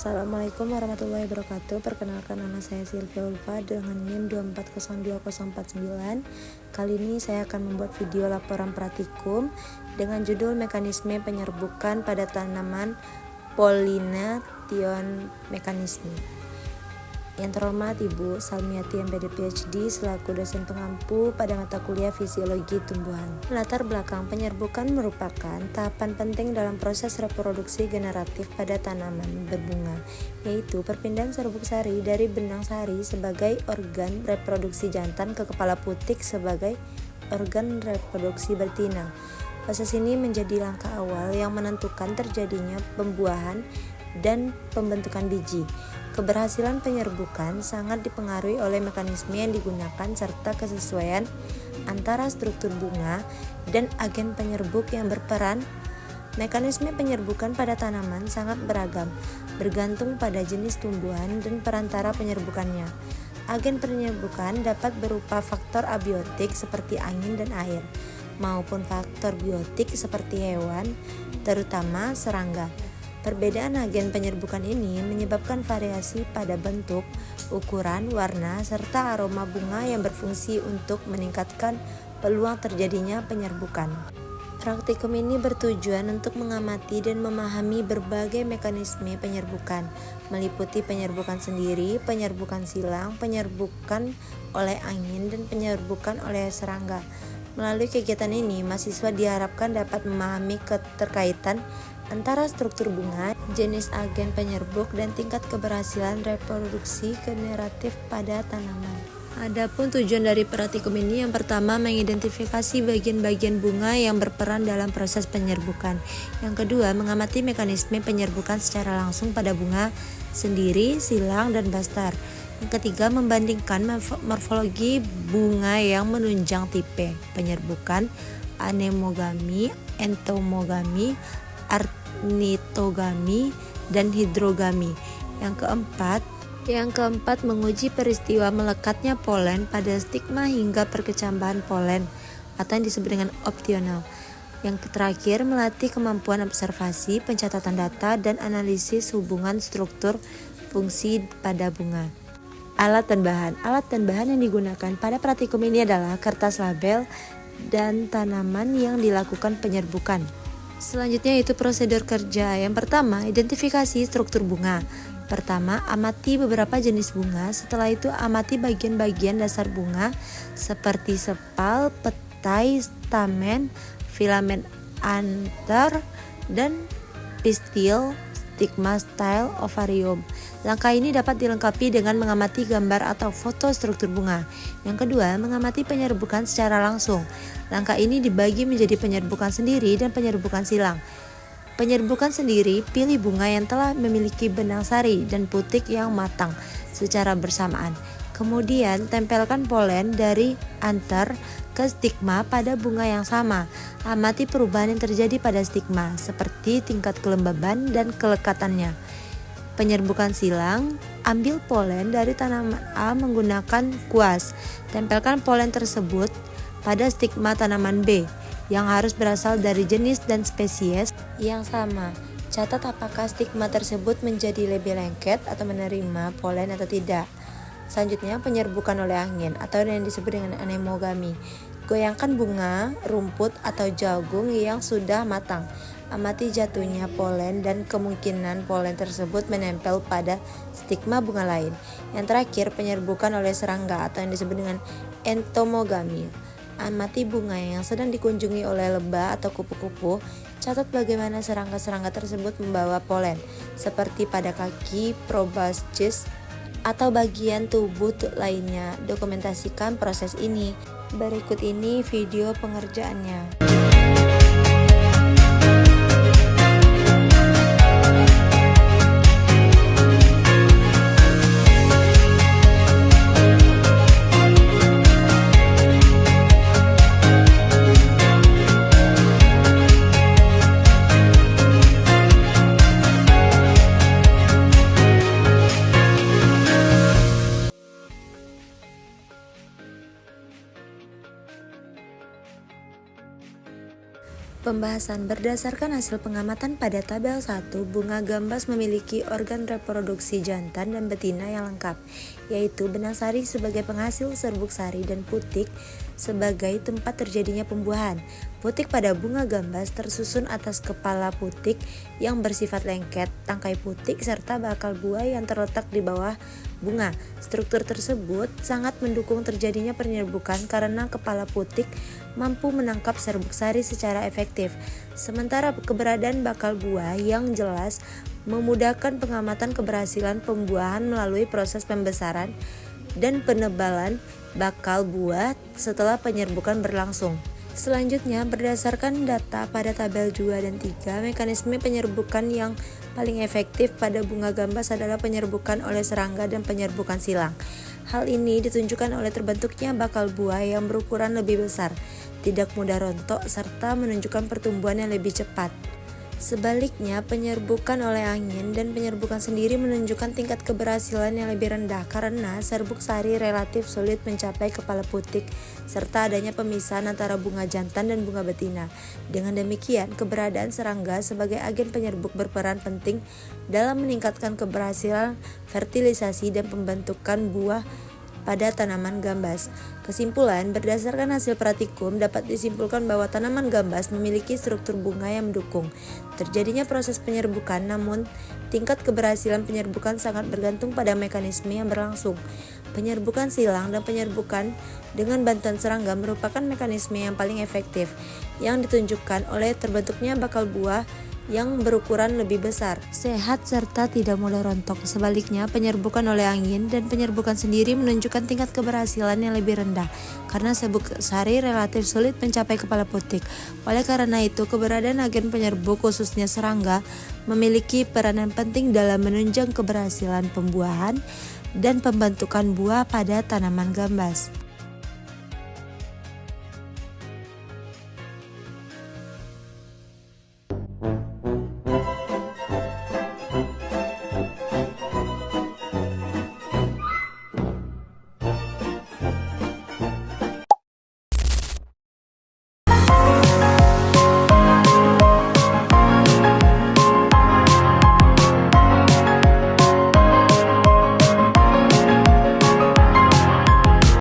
Assalamualaikum warahmatullahi wabarakatuh. Perkenalkan, nama saya Silvia Ulfa dengan NIM 2402049. Kali ini saya akan membuat video laporan praktikum dengan judul mekanisme penyerbukan pada tanaman Pollination Mechanism. Yang terhormat Ibu Salmiati MPD PhD selaku dosen pengampu pada mata kuliah Fisiologi Tumbuhan. Latar belakang penyerbukan merupakan tahapan penting dalam proses reproduksi generatif pada tanaman berbunga, yaitu perpindahan serbuk sari dari benang sari sebagai organ reproduksi jantan ke kepala putik sebagai organ reproduksi betina. Proses ini menjadi langkah awal yang menentukan terjadinya pembuahan dan pembentukan biji. Keberhasilan penyerbukan sangat dipengaruhi oleh mekanisme yang digunakan serta kesesuaian antara struktur bunga dan agen penyerbuk yang berperan. Mekanisme penyerbukan pada tanaman sangat beragam, bergantung pada jenis tumbuhan dan perantara penyerbukannya. Agen penyerbukan dapat berupa faktor abiotik seperti angin dan air, maupun faktor biotik seperti hewan, terutama serangga. Perbedaan agen penyerbukan ini menyebabkan variasi pada bentuk, ukuran, warna, serta aroma bunga yang berfungsi untuk meningkatkan peluang terjadinya penyerbukan. Praktikum ini bertujuan untuk mengamati dan memahami berbagai mekanisme penyerbukan, meliputi penyerbukan sendiri, penyerbukan silang, penyerbukan oleh angin, dan penyerbukan oleh serangga. Melalui kegiatan ini, mahasiswa diharapkan dapat memahami keterkaitan antara struktur bunga, jenis agen penyerbuk, dan tingkat keberhasilan reproduksi generatif pada tanaman. Adapun tujuan dari praktikum ini, yang pertama mengidentifikasi bagian-bagian bunga yang berperan dalam proses penyerbukan. Yang kedua, mengamati mekanisme penyerbukan secara langsung pada bunga sendiri, silang, dan bastar. Yang ketiga, membandingkan morfologi bunga yang menunjang tipe penyerbukan, anemogami, entomogami, ornitogami, dan hidrogami. Yang keempat, menguji peristiwa melekatnya polen pada stigma hingga perkecambahan polen atau yang disebut dengan optional. Yang terakhir, melatih kemampuan observasi, pencatatan data, dan analisis hubungan struktur fungsi pada bunga. Alat dan bahan yang digunakan pada praktikum ini adalah kertas label dan tanaman yang dilakukan penyerbukan. Selanjutnya itu prosedur kerja. Yang pertama, identifikasi struktur bunga. Pertama, amati beberapa jenis bunga. Setelah itu, amati bagian-bagian dasar bunga seperti sepal, petai, stamen, filamen anther, dan pistil, stigma, style, ovarium. Langkah ini dapat dilengkapi dengan mengamati gambar atau foto struktur bunga. Yang kedua, mengamati penyerbukan secara langsung. Langkah ini dibagi menjadi penyerbukan sendiri dan penyerbukan silang. Penyerbukan sendiri, pilih bunga yang telah memiliki benang sari dan putik yang matang secara bersamaan. Kemudian, tempelkan polen dari anther ke stigma pada bunga yang sama. Amati perubahan yang terjadi pada stigma, seperti tingkat kelembaban dan kelekatannya. Penyerbukan silang, ambil polen dari tanaman A menggunakan kuas. Tempelkan polen tersebut pada stigma tanaman B yang harus berasal dari jenis dan spesies yang sama. Catat apakah stigma tersebut menjadi lebih lengket atau menerima polen atau tidak. Selanjutnya, penyerbukan oleh angin atau yang disebut dengan anemogami. Goyangkan bunga, rumput, atau jagung yang sudah matang. Amati jatuhnya polen dan kemungkinan polen tersebut menempel pada stigma bunga lain. Yang terakhir, penyerbukan oleh serangga atau yang disebut dengan entomogami. Amati bunga yang sedang dikunjungi oleh lebah atau kupu-kupu. Catat bagaimana serangga-serangga tersebut membawa polen, seperti pada kaki, proboscis, atau bagian tubuh lainnya. Dokumentasikan proses ini. Berikut ini video pengerjaannya. Pembahasan berdasarkan hasil pengamatan pada tabel 1, bunga gambas memiliki organ reproduksi jantan dan betina yang lengkap, yaitu benang sari sebagai penghasil serbuk sari dan putik sebagai tempat terjadinya pembuahan. Putik pada bunga gambas tersusun atas kepala putik yang bersifat lengket, tangkai putik, serta bakal buah yang terletak di bawah bunga. Struktur tersebut sangat mendukung terjadinya penyerbukan karena kepala putik mampu menangkap serbuk sari secara efektif. Sementara keberadaan bakal buah yang jelas memudahkan pengamatan keberhasilan pembuahan melalui proses pembesaran dan penebalan bakal buah setelah penyerbukan berlangsung. Selanjutnya, berdasarkan data pada tabel 2 dan 3, mekanisme penyerbukan yang paling efektif pada bunga gambas adalah penyerbukan oleh serangga dan penyerbukan silang. Hal ini ditunjukkan oleh terbentuknya bakal buah yang berukuran lebih besar, tidak mudah rontok, serta menunjukkan pertumbuhan yang lebih cepat. Sebaliknya, penyerbukan oleh angin dan penyerbukan sendiri menunjukkan tingkat keberhasilan yang lebih rendah karena serbuk sari relatif sulit mencapai kepala putik serta adanya pemisahan antara bunga jantan dan bunga betina. Dengan demikian, keberadaan serangga sebagai agen penyerbuk berperan penting dalam meningkatkan keberhasilan fertilisasi dan pembentukan buah pada tanaman gambas. Kesimpulan, berdasarkan hasil praktikum dapat disimpulkan bahwa tanaman gambas memiliki struktur bunga yang mendukung terjadinya proses penyerbukan, namun tingkat keberhasilan penyerbukan sangat bergantung pada mekanisme yang berlangsung. Penyerbukan silang dan penyerbukan dengan bantuan serangga merupakan mekanisme yang paling efektif yang ditunjukkan oleh terbentuknya bakal buah yang berukuran lebih besar, sehat, serta tidak mudah rontok. Sebaliknya, penyerbukan oleh angin dan penyerbukan sendiri menunjukkan tingkat keberhasilan yang lebih rendah karena serbuk sari relatif sulit mencapai kepala putik. Oleh karena itu, keberadaan agen penyerbuk khususnya serangga memiliki peranan penting dalam menunjang keberhasilan pembuahan dan pembentukan buah pada tanaman gambas.